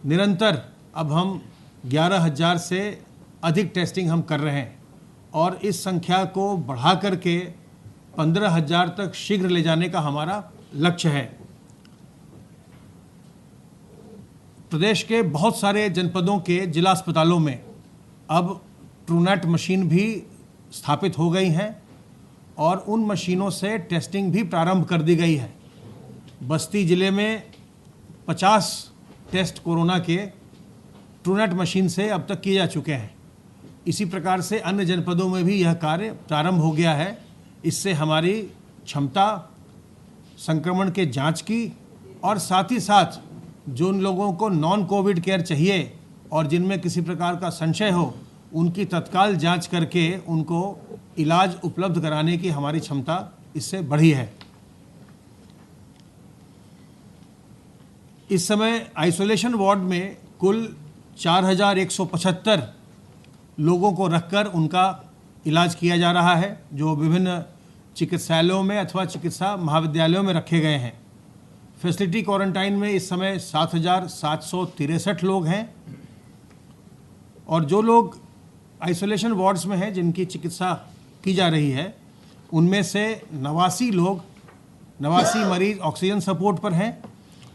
निरंतर अब हम 11,000 से अधिक टेस्टिंग हम कर रहे हैं और इस संख्या को बढ़ा करके 15,000 तक शीघ्र ले जाने का हमारा लक्ष्य है। प्रदेश के बहुत सारे जनपदों के जिला अस्पतालों में अब ट्रूनेट मशीन भी स्थापित हो गई हैं और उन मशीनों से टेस्टिंग भी प्रारंभ कर दी गई है। बस्ती जिले में 50 टेस्ट कोरोना के ट्रूनेट मशीन से अब तक किए जा चुके हैं। इसी प्रकार से अन्य जनपदों में भी यह कार्य प्रारंभ हो गया है। इससे हमारी क्षमता संक्रमण के जांच की और साथ ही साथ जो उन लोगों को नॉन कोविड केयर चाहिए और जिनमें किसी प्रकार का संशय हो, उनकी तत्काल जांच करके उनको इलाज उपलब्ध कराने की हमारी क्षमता इससे बढ़ी है। इस समय आइसोलेशन वार्ड में कुल 4,175 लोगों को रखकर उनका इलाज किया जा रहा है, जो विभिन्न चिकित्सालयों में अथवा चिकित्सा महाविद्यालयों में रखे गए हैं। फैसिलिटी क्वारंटाइन में इस समय 7,763 लोग हैं और जो लोग आइसोलेशन वार्ड्स में हैं जिनकी चिकित्सा की जा रही है, उनमें से 89 मरीज ऑक्सीजन सपोर्ट पर हैं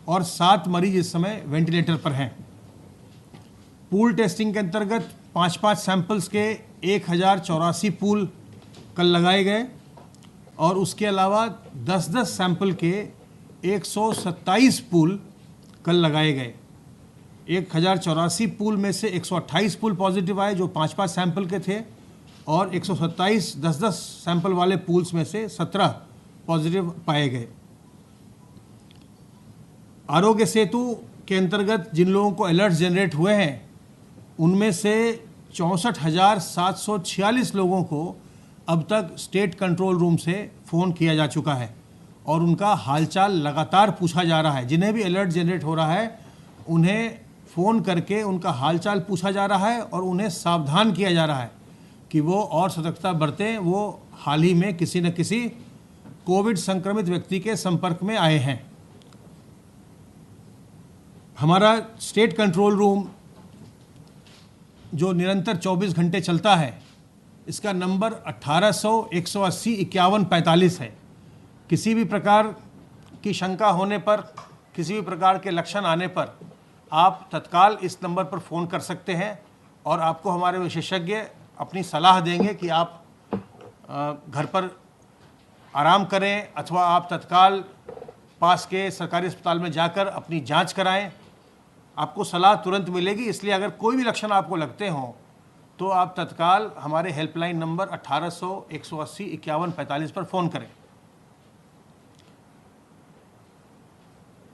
और 7 मरीज इस समय वेंटिलेटर पर हैं। पूल टेस्टिंग के अंतर्गत 5-5 सैंपल्स के 1,084 पूल कल लगाए गए और उसके अलावा 10-10 सैंपल के 127 पूल कल लगाए गए। 1,084 पूल में से 128 पूल पॉजिटिव आए जो 5-5 सैंपल के थे और 127 10-10 सैंपल वाले पूल्स में से 17 पॉजिटिव पाए गए। आरोग्य सेतु के अंतर्गत जिन लोगों को अलर्ट जनरेट हुए हैं उनमें से 64,746 लोगों को अब तक स्टेट कंट्रोल रूम से फ़ोन किया जा चुका है और उनका हालचाल लगातार पूछा जा रहा है। जिन्हें भी अलर्ट जनरेट हो रहा है उन्हें फ़ोन करके उनका हालचाल पूछा जा रहा है और उन्हें सावधान किया जा रहा है कि वो और सतर्कता बरतें। वो हाल ही में किसी न किसी कोविड संक्रमित व्यक्ति के संपर्क में आए हैं। हमारा स्टेट कंट्रोल रूम जो निरंतर 24 घंटे चलता है, इसका नंबर 1800-180-5145 है। किसी भी प्रकार की शंका होने पर, किसी भी प्रकार के लक्षण आने पर आप तत्काल इस नंबर पर फ़ोन कर सकते हैं और आपको हमारे विशेषज्ञ अपनी सलाह देंगे कि आप घर पर आराम करें अथवा आप तत्काल पास के सरकारी अस्पताल में जाकर अपनी जांच कराएं। आपको सलाह तुरंत मिलेगी। इसलिए अगर कोई भी लक्षण आपको लगते हों तो आप तत्काल हमारे हेल्पलाइन नंबर 1800-180-5145 पर फ़ोन करें।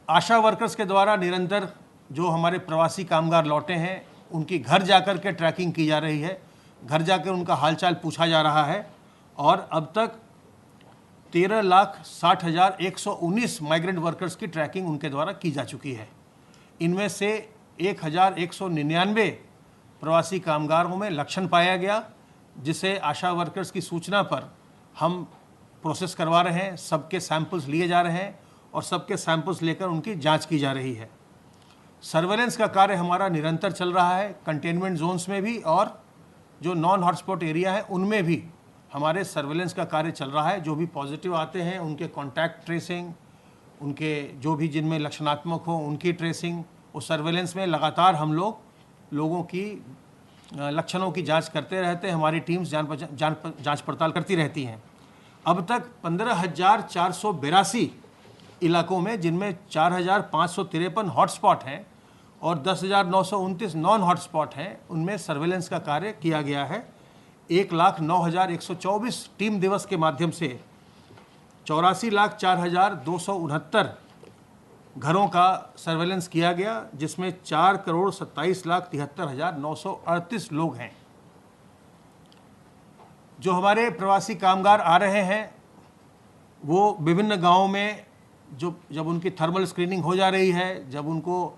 आशा वर्कर्स के द्वारा निरंतर जो हमारे प्रवासी कामगार लौटे हैं उनकी घर जाकर के ट्रैकिंग की जा रही है। घर जाकर उनका हालचाल पूछा जा रहा है और अब तक 13,60,119 माइग्रेंट वर्कर्स की ट्रैकिंग उनके द्वारा की जा चुकी है। इनमें से 1,199 प्रवासी कामगारों में लक्षण पाया गया, जिसे आशा वर्कर्स की सूचना पर हम प्रोसेस करवा रहे हैं। सबके सैंपल्स लिए जा रहे हैं और सबके सैंपल्स लेकर उनकी जांच की जा रही है। सर्वेलेंस का कार्य हमारा निरंतर चल रहा है। कंटेनमेंट जोन्स में भी और जो नॉन हॉटस्पॉट एरिया है उनमें भी हमारे सर्वेलेंस का कार्य चल रहा है। जो भी पॉजिटिव आते हैं उनके कॉन्टैक्ट ट्रेसिंग, उनके जो भी जिनमें लक्षणात्मक हो उनकी ट्रेसिंग, उस सर्वेलेंस में लगातार हम लोगों की लक्षणों की जांच करते रहते हैं। हमारी टीम्स जांच पड़ताल करती रहती हैं। अब तक 15,482 इलाकों में, जिनमें 4,553 हॉटस्पॉट हैं और 10,929 नॉन हॉटस्पॉट हैं, उनमें सर्वेलेंस का कार्य किया गया है। 1,09,124 टीम दिवस के माध्यम से 84,04,269 घरों का सर्वेलेंस किया गया, जिसमें 4,27,73,938 लोग हैं। जो हमारे प्रवासी कामगार आ रहे हैं वो विभिन्न गांवों में जब उनकी थर्मल स्क्रीनिंग हो जा रही है, जब उनको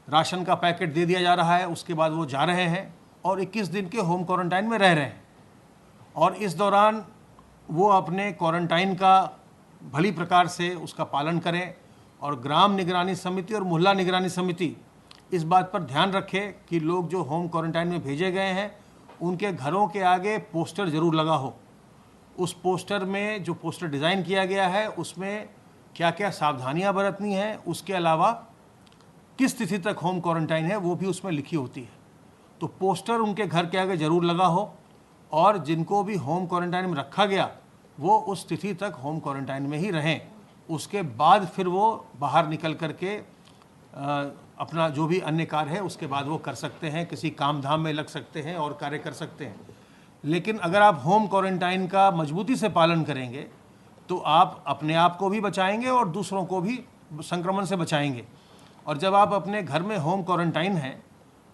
राशन का पैकेट दे दिया जा रहा है, उसके बाद वो जा रहे हैं और 21 दिन के होम क्वारंटाइन में रह रहे हैं। और इस दौरान वो अपने क्वारंटाइन का भली प्रकार से उसका पालन करें और ग्राम निगरानी समिति और मोहल्ला निगरानी समिति इस बात पर ध्यान रखें कि लोग जो होम क्वारंटाइन में भेजे गए हैं उनके घरों के आगे पोस्टर ज़रूर लगा हो। उस पोस्टर में जो पोस्टर डिज़ाइन किया गया है उसमें क्या क्या सावधानियां बरतनी है, उसके अलावा किस तिथि तक होम क्वारंटाइन है वो भी उसमें लिखी होती है। तो पोस्टर उनके घर के आगे ज़रूर लगा हो और जिनको भी होम क्वारंटाइन में रखा गया वो उस तिथि तक होम क्वारंटाइन में ही रहें। उसके बाद फिर वो बाहर निकल कर के अपना जो भी अन्य कार्य है उसके बाद वो कर सकते हैं, किसी काम धाम में लग सकते हैं और कार्य कर सकते हैं। लेकिन अगर आप होम क्वारंटाइन का मजबूती से पालन करेंगे तो आप अपने आप को भी बचाएंगे और दूसरों को भी संक्रमण से बचाएंगे। और जब आप अपने घर में होम क्वारंटाइन हैं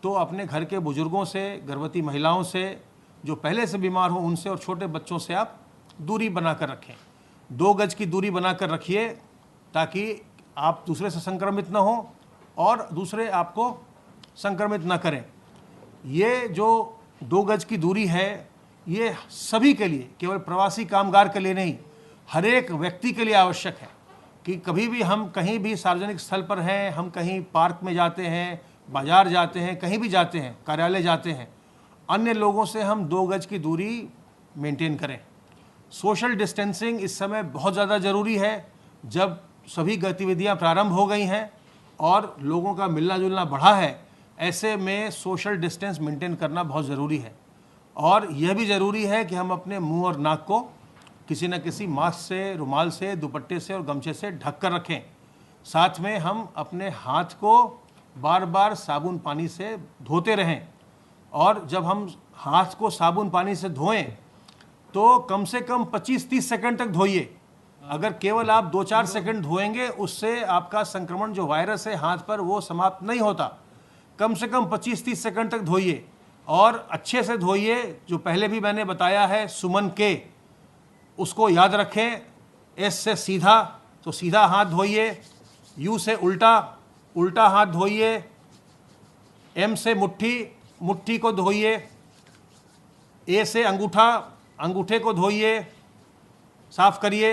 तो अपने घर के बुजुर्गों से, गर्भवती महिलाओं से, जो पहले से बीमार हो उनसे और छोटे बच्चों से आप दूरी बनाकर रखें। 2 गज की दूरी बनाकर रखिए ताकि आप दूसरे से संक्रमित ना हो और दूसरे आपको संक्रमित ना करें। ये जो 2 गज की दूरी है ये सभी के लिए, केवल प्रवासी कामगार के लिए नहीं, हर एक व्यक्ति के लिए आवश्यक है कि कभी भी हम कहीं भी सार्वजनिक स्थल पर हैं, हम कहीं पार्क में जाते हैं, बाजार जाते हैं, कहीं भी जाते हैं, कार्यालय जाते हैं, अन्य लोगों से हम 2 गज की दूरी मेंटेन करें। सोशल डिस्टेंसिंग इस समय बहुत ज़्यादा ज़रूरी है। जब सभी गतिविधियां प्रारंभ हो गई हैं और लोगों का मिलना जुलना बढ़ा है, ऐसे में सोशल डिस्टेंस मेंटेन करना बहुत ज़रूरी है। और यह भी ज़रूरी है कि हम अपने मुंह और नाक को किसी न किसी मास्क से, रुमाल से, दुपट्टे से और गमछे से ढक कर रखें। साथ में हम अपने हाथ को बार बार साबुन पानी से धोते रहें और जब हम हाथ को साबुन पानी से धोएं तो कम से कम 25-30 सेकंड तक धोइए। अगर केवल आप 2-4 सेकंड धोएंगे उससे आपका संक्रमण जो वायरस है हाथ पर वो समाप्त नहीं होता। कम से कम 25-30 सेकंड तक धोइए और अच्छे से धोइए। जो पहले भी मैंने बताया है सुमन के, उसको याद रखें। एस से सीधा तो सीधा हाथ धोइए, यू से उल्टा, उल्टा हाथ धोइए, एम से मुट्ठी, मुट्ठी को धोइए, ए से अंगूठा, अंगूठे को धोइए, साफ करिए,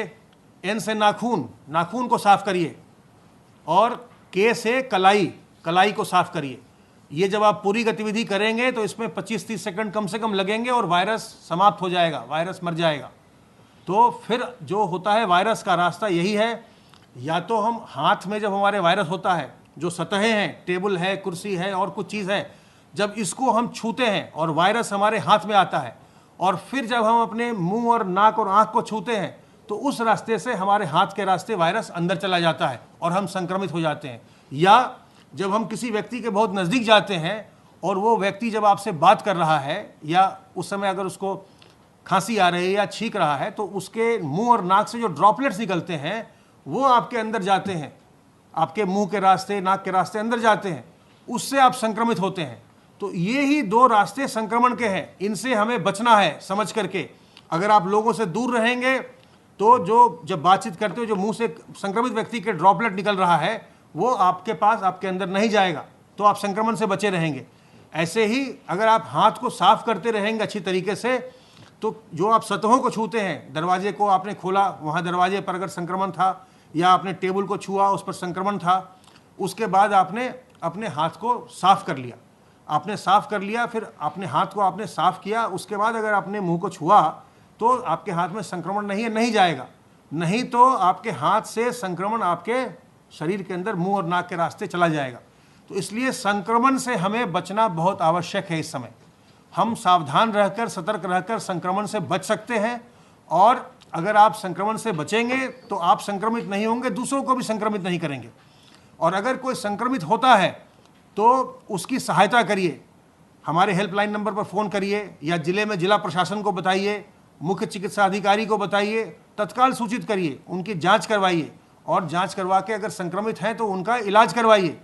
एन से नाखून, नाखून को साफ करिए और के से कलाई, कलाई को साफ करिए। ये जब आप पूरी गतिविधि करेंगे तो इसमें 25-30 सेकंड कम से कम लगेंगे और वायरस समाप्त हो जाएगा, वायरस मर जाएगा। तो फिर जो होता है वायरस का रास्ता यही है, या तो हम हाथ में जब हमारे वायरस होता है, जो सतहें हैं, टेबल है, कुर्सी है और कुछ चीज़ है, जब इसको हम छूते हैं और वायरस हमारे हाथ में आता है और फिर जब हम अपने मुंह और नाक और आँख को छूते हैं तो उस रास्ते से हमारे हाथ के रास्ते वायरस अंदर चला जाता है और हम संक्रमित हो जाते हैं। या जब हम किसी व्यक्ति के बहुत नज़दीक जाते हैं और वो व्यक्ति जब आपसे बात कर रहा है या उस समय अगर उसको खांसी आ रही है या छींक रहा है तो उसके मुंह और नाक से जो ड्रॉपलेट्स निकलते हैं वो आपके अंदर जाते हैं, आपके मुंह के रास्ते, नाक के रास्ते अंदर जाते हैं, उससे आप संक्रमित होते हैं। तो ये ही 2 रास्ते संक्रमण के हैं, इनसे हमें बचना है समझ करके। अगर आप लोगों से दूर रहेंगे तो जो जब बातचीत करते हो जो मुंह से संक्रमित व्यक्ति के ड्रॉपलेट निकल रहा है वो आपके पास, आपके अंदर नहीं जाएगा, तो आप संक्रमण से बचे रहेंगे। ऐसे ही अगर आप हाथ को साफ करते रहेंगे अच्छी तरीके से तो जो आप सतहों को छूते हैं, दरवाजे को आपने खोला, वहाँ दरवाजे पर अगर संक्रमण था, या आपने टेबल को छुआ उस पर संक्रमण था, उसके बाद आपने अपने हाथ को साफ कर लिया, आपने साफ कर लिया, फिर अपने हाथ को आपने साफ किया, उसके बाद अगर आपने मुंह को छुआ तो आपके हाथ में संक्रमण नहीं है, नहीं जाएगा। नहीं तो आपके हाथ से संक्रमण आपके शरीर के अंदर मुंह और नाक के रास्ते चला जाएगा। तो इसलिए संक्रमण से हमें बचना बहुत आवश्यक है। इस समय हम सावधान रहकर, सतर्क रहकर संक्रमण से बच सकते हैं। और अगर आप संक्रमण से बचेंगे तो आप संक्रमित नहीं होंगे, दूसरों को भी संक्रमित नहीं करेंगे। और अगर कोई संक्रमित होता है तो उसकी सहायता करिए, हमारे हेल्पलाइन नंबर पर फ़ोन करिए या जिले में जिला प्रशासन को बताइए, मुख्य चिकित्सा अधिकारी को बताइए, तत्काल सूचित करिए, उनकी जांच करवाइए और जांच करवा के अगर संक्रमित हैं तो उनका इलाज करवाइए।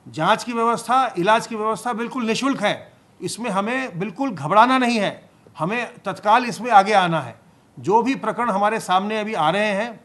जांच की व्यवस्था, इलाज की व्यवस्था बिल्कुल निःशुल्क है, इसमें हमें बिल्कुल घबराना नहीं है, हमें तत्काल इसमें आगे आना है। जो भी प्रकरण हमारे सामने अभी आ रहे हैं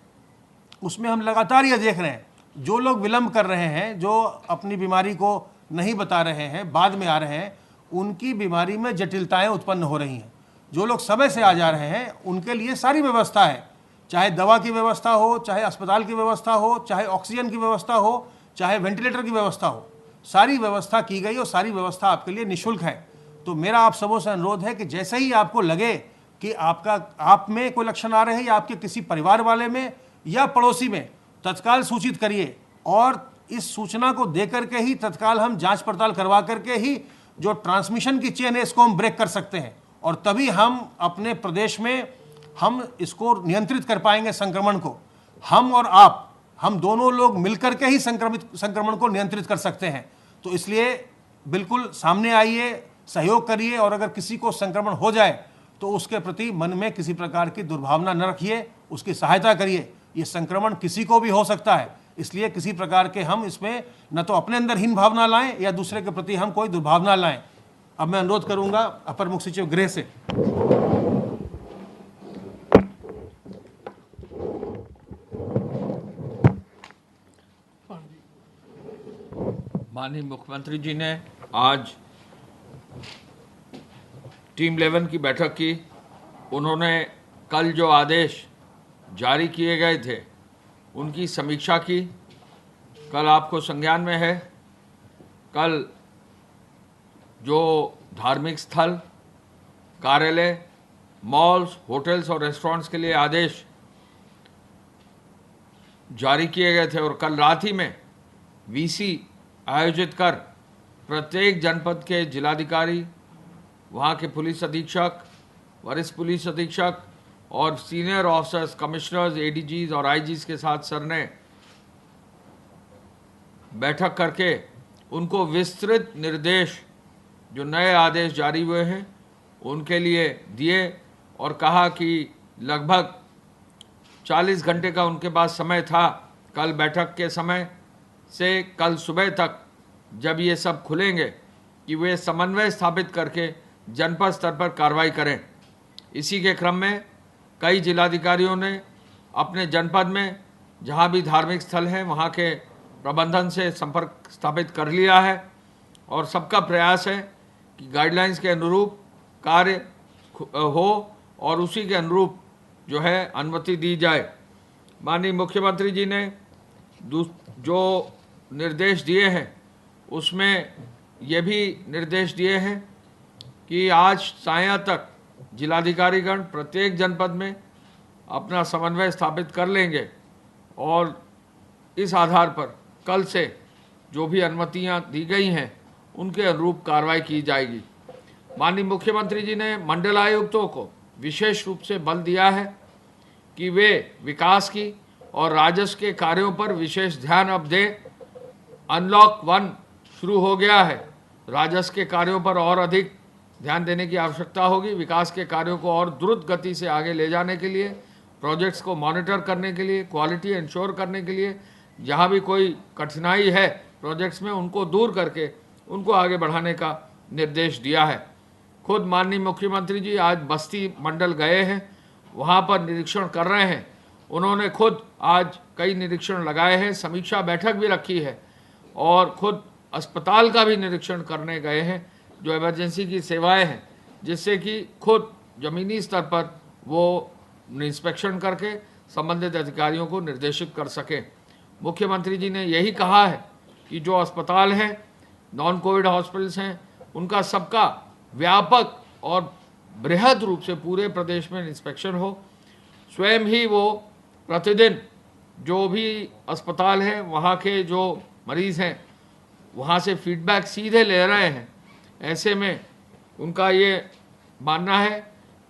उसमें हम लगातार ये देख रहे हैं, जो लोग विलंब कर रहे हैं, जो अपनी बीमारी को नहीं बता रहे हैं, बाद में आ रहे हैं, उनकी बीमारी में जटिलताएं उत्पन्न हो रही हैं। जो लोग समय से आ जा रहे हैं उनके लिए सारी व्यवस्था है, चाहे दवा की व्यवस्था हो, चाहे अस्पताल की व्यवस्था हो, चाहे ऑक्सीजन की व्यवस्था हो, चाहे वेंटिलेटर की व्यवस्था हो, सारी व्यवस्था की गई और सारी व्यवस्था आपके लिए निःशुल्क है। तो मेरा आप सबों से अनुरोध है कि जैसे ही आपको लगे कि आप में कोई लक्षण आ रहे हैं या आपके किसी परिवार वाले में या पड़ोसी में, तत्काल सूचित करिए और इस सूचना को देकर के ही तत्काल हम जांच पड़ताल करवा करके ही जो ट्रांसमिशन की चेन है इसको हम ब्रेक कर सकते हैं और तभी हम अपने प्रदेश में हम इसको नियंत्रित कर पाएंगे संक्रमण को। हम और आप, हम दोनों लोग मिलकर के ही संक्रमण को नियंत्रित कर सकते हैं। तो इसलिए बिल्कुल सामने आइए, सहयोग करिए और अगर किसी को संक्रमण हो जाए तो उसके प्रति मन में किसी प्रकार की दुर्भावना न रखिए, उसकी सहायता करिए। ये संक्रमण किसी को भी हो सकता है, इसलिए किसी प्रकार के हम इसमें न तो अपने अंदर हीन भावना लाएं या दूसरे के प्रति हम कोई दुर्भावना लाएं। अब मैं अनुरोध करूंगा अपर मुख्य सचिव गृह से। माननीय मुख्यमंत्री जी ने आज टीम 11 की बैठक की। उन्होंने कल जो आदेश जारी किए गए थे उनकी समीक्षा की। कल आपको संज्ञान में है, कल जो धार्मिक स्थल, कार्यालय, मॉल्स, होटल्स और रेस्टोरेंट्स के लिए आदेश जारी किए गए थे और कल रात ही में वीसी आयोजित कर प्रत्येक जनपद के जिलाधिकारी, वहाँ के पुलिस अधीक्षक, वरिष्ठ पुलिस अधीक्षक और सीनियर ऑफिसर्स, कमिश्नर्स, एडीजीज और आईजीज के साथ सर ने बैठक करके उनको विस्तृत निर्देश जो नए आदेश जारी हुए हैं उनके लिए दिए और कहा कि लगभग 40 घंटे का उनके पास समय था कल बैठक के समय से कल सुबह तक जब ये सब खुलेंगे कि वे समन्वय स्थापित करके जनपद स्तर पर कार्रवाई करें। इसी के क्रम में कई जिलाधिकारियों ने अपने जनपद में जहां भी धार्मिक स्थल हैं वहां के प्रबंधन से संपर्क स्थापित कर लिया है और सबका प्रयास है कि गाइडलाइंस के अनुरूप कार्य हो और उसी के अनुरूप जो है अनुमति दी जाए। माननीय मुख्यमंत्री जी ने जो निर्देश दिए हैं उसमें ये भी निर्देश दिए हैं कि आज सायं तक जिलाधिकारीगण प्रत्येक जनपद में अपना समन्वय स्थापित कर लेंगे और इस आधार पर कल से जो भी अनुमतियां दी गई हैं उनके अनुरूप कार्रवाई की जाएगी। माननीय मुख्यमंत्री जी ने मंडल आयुक्तों को विशेष रूप से बल दिया है कि वे विकास की और राजस्व के कार्यों पर विशेष ध्यान अब दें। अनलॉक 1 शुरू हो गया है, राजस्व के कार्यों पर और अधिक ध्यान देने की आवश्यकता होगी। विकास के कार्यों को और द्रुत गति से आगे ले जाने के लिए, प्रोजेक्ट्स को मॉनिटर करने के लिए, क्वालिटी इंश्योर करने के लिए, जहां भी कोई कठिनाई है प्रोजेक्ट्स में उनको दूर करके उनको आगे बढ़ाने का निर्देश दिया है। खुद माननीय मुख्यमंत्री जी आज बस्ती मंडल गए हैं, वहां पर निरीक्षण कर रहे हैं। उन्होंने खुद आज कई निरीक्षण लगाए हैं, समीक्षा बैठक भी रखी है और खुद अस्पताल का भी निरीक्षण करने गए हैं जो इमरजेंसी की सेवाएं हैं, जिससे कि खुद ज़मीनी स्तर पर वो इंस्पेक्शन करके संबंधित अधिकारियों को निर्देशित कर सकें। मुख्यमंत्री जी ने यही कहा है कि जो अस्पताल हैं, नॉन कोविड हॉस्पिटल्स हैं, उनका सबका व्यापक और बृहद रूप से पूरे प्रदेश में इंस्पेक्शन हो। स्वयं ही वो प्रतिदिन जो भी अस्पताल हैं वहाँ के जो मरीज़ हैं वहाँ से फीडबैक सीधे ले रहे हैं। ऐसे में उनका ये मानना है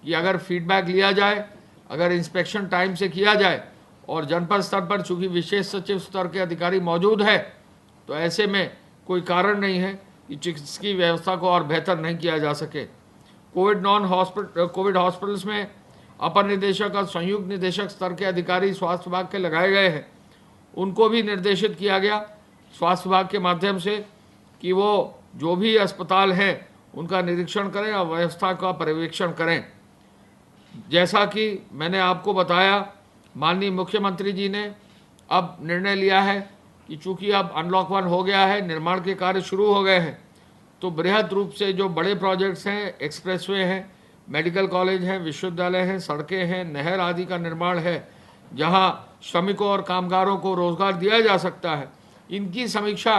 कि अगर फीडबैक लिया जाए, अगर इंस्पेक्शन टाइम से किया जाए और जनपद स्तर पर चूँकि विशेष सचिव स्तर के अधिकारी मौजूद है तो ऐसे में कोई कारण नहीं है कि चिकित्सकीय व्यवस्था को और बेहतर नहीं किया जा सके। कोविड हॉस्पिटल्स में अपर निदेशक और संयुक्त निदेशक स्तर के अधिकारी स्वास्थ्य विभाग के लगाए गए हैं। उनको भी निर्देशित किया गया स्वास्थ्य विभाग के माध्यम से कि वो जो भी अस्पताल हैं उनका निरीक्षण करें और व्यवस्था का पर्यवेक्षण करें। जैसा कि मैंने आपको बताया, माननीय मुख्यमंत्री जी ने अब निर्णय लिया है कि चूंकि अब अनलॉक 1 हो गया है, निर्माण के कार्य शुरू हो गए हैं, तो बृहद रूप से जो बड़े प्रोजेक्ट्स हैं, एक्सप्रेसवे हैं, मेडिकल कॉलेज हैं, विश्वविद्यालय हैं, सड़कें हैं, नहर आदि का निर्माण है, जहां श्रमिकों और कामगारों को रोजगार दिया जा सकता है, इनकी समीक्षा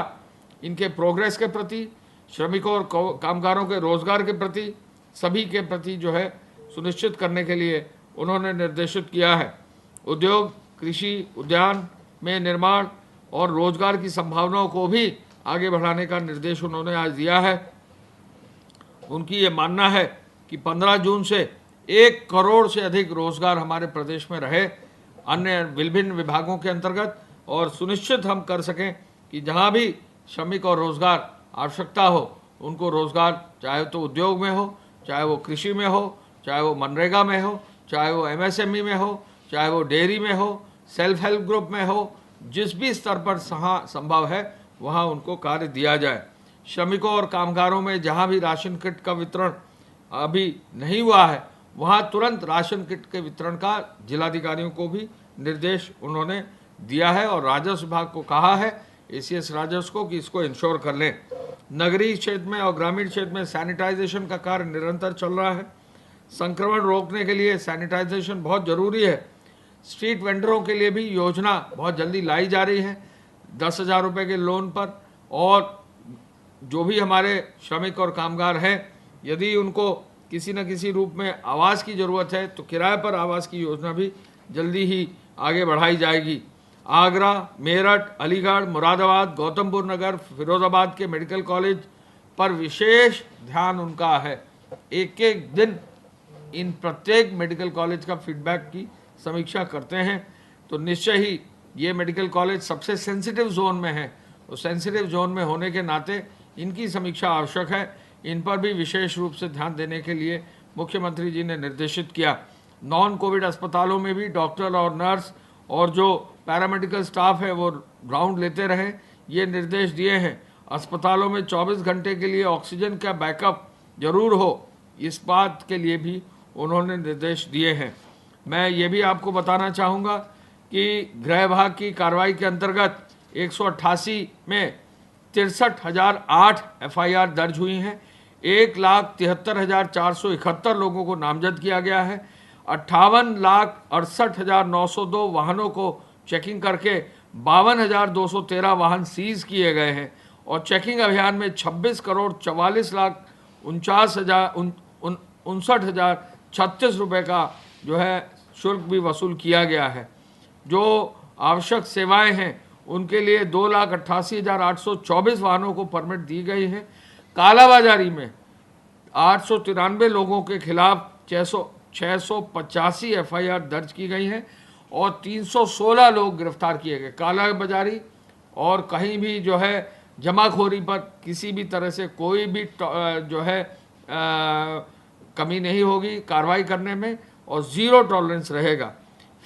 इनके प्रोग्रेस के प्रति, श्रमिकों और कामगारों के रोजगार के प्रति, सभी के प्रति जो है सुनिश्चित करने के लिए उन्होंने निर्देशित किया है। उद्योग, कृषि, उद्यान में निर्माण और रोजगार की संभावनाओं को भी आगे बढ़ाने का निर्देश उन्होंने आज दिया है। उनकी ये मानना है कि 15 जून से 1 करोड़ से अधिक रोजगार हमारे प्रदेश में रहे अन्य विभिन्न विभागों के अंतर्गत, और सुनिश्चित हम कर सकें कि जहां भी श्रमिक और रोजगार आवश्यकता हो उनको रोजगार, चाहे तो उद्योग में हो, चाहे वो कृषि में हो, चाहे वो मनरेगा में हो, चाहे वो MSME में हो, चाहे वो डेयरी में हो, सेल्फ हेल्प ग्रुप में हो, जिस भी स्तर पर संभव है वहाँ उनको कार्य दिया जाए। श्रमिकों और कामगारों में जहाँ भी राशन किट का वितरण अभी नहीं हुआ है वहाँ तुरंत राशन किट के वितरण का जिलाधिकारियों को भी निर्देश उन्होंने दिया है, और राजस्व विभाग को कहा है, ACS राजस्व को, कि इसको इंश्योर कर लें। नगरीय क्षेत्र में और ग्रामीण क्षेत्र में सैनिटाइजेशन का कार्य निरंतर चल रहा है। संक्रमण रोकने के लिए सैनिटाइजेशन बहुत ज़रूरी है। स्ट्रीट वेंडरों के लिए भी योजना बहुत जल्दी लाई जा रही है 10,000 रुपये के लोन पर, और जो भी हमारे श्रमिक और कामगार हैं यदि उनको किसी न किसी रूप में आवास की ज़रूरत है तो किराए पर आवास की योजना भी जल्दी ही आगे बढ़ाई जाएगी। आगरा, मेरठ, अलीगढ़, मुरादाबाद, गौतमबुद्ध नगर, फिरोजाबाद के मेडिकल कॉलेज पर विशेष ध्यान उनका है। एक एक दिन इन प्रत्येक मेडिकल कॉलेज का फीडबैक की समीक्षा करते हैं, तो निश्चय ही ये मेडिकल कॉलेज सबसे सेंसिटिव जोन में है, तो सेंसिटिव जोन में होने के नाते इनकी समीक्षा आवश्यक है। इन पर भी विशेष रूप से ध्यान देने के लिए मुख्यमंत्री जी ने निर्देशित किया। नॉन कोविड अस्पतालों में भी डॉक्टर और नर्स और जो पैरामेडिकल स्टाफ है वो ग्राउंड लेते रहें, ये निर्देश दिए हैं। अस्पतालों में 24 घंटे के लिए ऑक्सीजन का बैकअप जरूर हो, इस बात के लिए भी उन्होंने निर्देश दिए हैं। मैं ये भी आपको बताना चाहूँगा कि गृह विभाग की कार्रवाई के अंतर्गत 188 में 63,008 FIR दर्ज हुई हैं। 1,73,471 लोगों को नामजद किया गया है। 58,68,902 वाहनों को चेकिंग करके 52,213 वाहन सीज किए गए हैं, और चेकिंग अभियान में 26,44,59,36 रुपये का जो है शुल्क भी वसूल किया गया है। जो आवश्यक सेवाएं हैं उनके लिए 2,88,824 वाहनों को परमिट दी गई है। कालाबाजारी में 893 लोगों के खिलाफ 685 FIR दर्ज की गई हैं और 316 लोग गिरफ्तार किए गए। कालाबाजारी और कहीं भी जो है जमाखोरी पर किसी भी तरह से कोई भी जो है कमी नहीं होगी कार्रवाई करने में, और ज़ीरो टॉलरेंस रहेगा।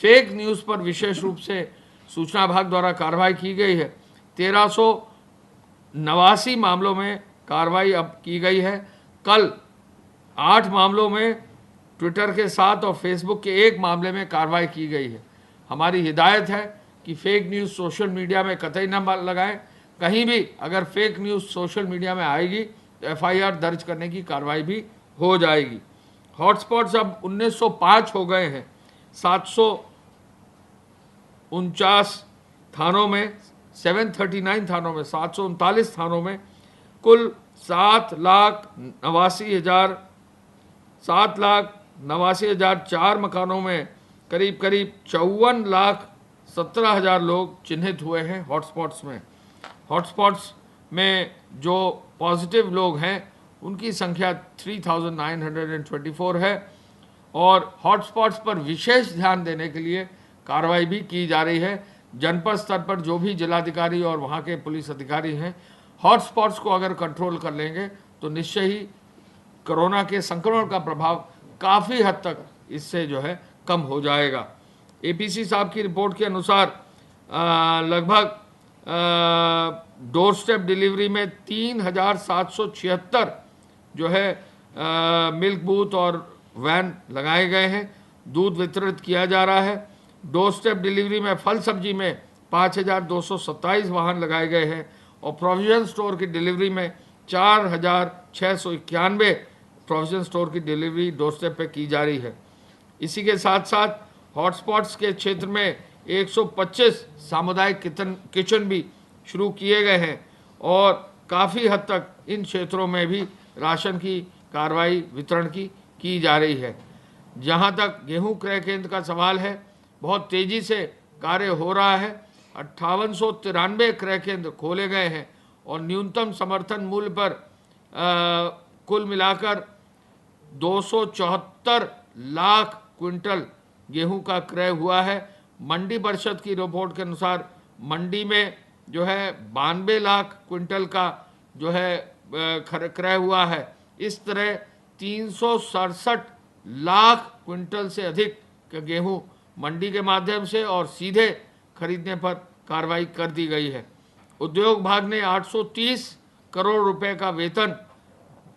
फेक न्यूज़ पर विशेष रूप से सूचना विभाग द्वारा कार्रवाई की गई है। 1389 मामलों में कार्रवाई अब की गई है। कल 8 मामलों में ट्विटर के साथ और फेसबुक के 1 मामले में कार्रवाई की गई है। हमारी हिदायत है कि फेक न्यूज़ सोशल मीडिया में कतई न लगाएं। कहीं भी अगर फेक न्यूज़ सोशल मीडिया में आएगी तो FIR दर्ज करने की कार्रवाई भी हो जाएगी। हॉटस्पॉट्स अब 1905 हो गए हैं। 749 थानों में, 739 थानों में, 739 थानों में कुल 7,89,004 मकानों में करीब 54,17,000 लोग चिन्हित हुए हैं हॉटस्पॉट्स में। हॉटस्पॉट्स में जो पॉजिटिव लोग हैं उनकी संख्या 3,924 है, और हॉटस्पॉट्स पर विशेष ध्यान देने के लिए कार्रवाई भी की जा रही है। जनपद स्तर पर जो भी जिलाधिकारी और वहाँ के पुलिस अधिकारी हैं हॉटस्पॉट्स को अगर कंट्रोल कर लेंगे तो निश्चय ही कोरोना के संक्रमण का प्रभाव काफ़ी हद तक इससे जो है कम हो जाएगा। APC साहब की रिपोर्ट के अनुसार लगभग डोर स्टेप डिलीवरी में 3,776 जो है मिल्क बूथ और वैन लगाए गए हैं। दूध वितरित किया जा रहा है। डोर स्टेप डिलीवरी में फल सब्जी में 5,227 वाहन लगाए गए हैं, और प्रोविजन स्टोर की डिलीवरी में 4,691 प्रोविजन स्टोर की डिलीवरी डोर स्टेप पे की जा रही है। इसी के साथ साथ हॉटस्पॉट्स के क्षेत्र में 125 सामुदायिक किचन भी शुरू किए गए हैं, और काफ़ी हद तक इन क्षेत्रों में भी राशन की कार्रवाई वितरण की जा रही है। जहां तक गेहूं क्रय केंद्र का सवाल है, बहुत तेज़ी से कार्य हो रहा है। 5893 क्रय केंद्र खोले गए हैं और न्यूनतम समर्थन मूल्य पर कुल मिलाकर 274 लाख क्विंटल गेहूं का क्रय हुआ है। मंडी परिषद की रिपोर्ट के अनुसार मंडी में जो है 92 लाख क्विंटल का जो है क्रय हुआ है। इस तरह 367 लाख क्विंटल से अधिक का गेहूं मंडी के माध्यम से और सीधे खरीदने पर कार्रवाई कर दी गई है। उद्योग विभाग ने 830 करोड़ रुपए का वेतन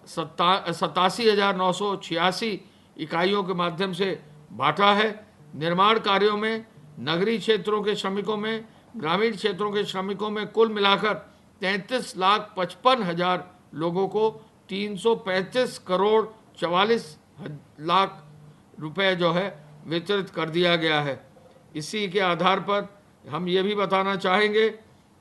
87,986 इकाइयों के माध्यम से बांटा है। निर्माण कार्यों में नगरीय क्षेत्रों के श्रमिकों में, ग्रामीण क्षेत्रों के श्रमिकों में कुल मिलाकर 33,55,000 लोगों को 335 करोड़ 44 लाख रुपए जो है वितरित कर दिया गया है। इसी के आधार पर हम ये भी बताना चाहेंगे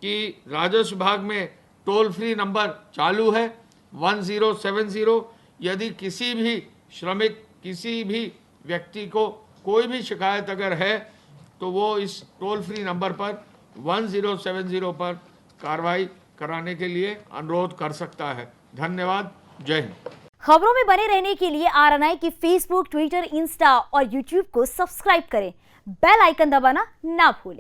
कि राजस्व विभाग में टोल फ्री नंबर चालू है 1070। यदि किसी भी श्रमिक, किसी भी व्यक्ति को कोई भी शिकायत अगर है तो वो इस टोल फ्री नंबर पर 1070 पर कार्रवाई कराने के लिए अनुरोध कर सकता है। धन्यवाद। जय हिंद। खबरों में बने रहने के लिए आरएनआई की फेसबुक, ट्विटर, इंस्टा और यूट्यूब को सब्सक्राइब करें। बेल आइकन दबाना ना भूलें।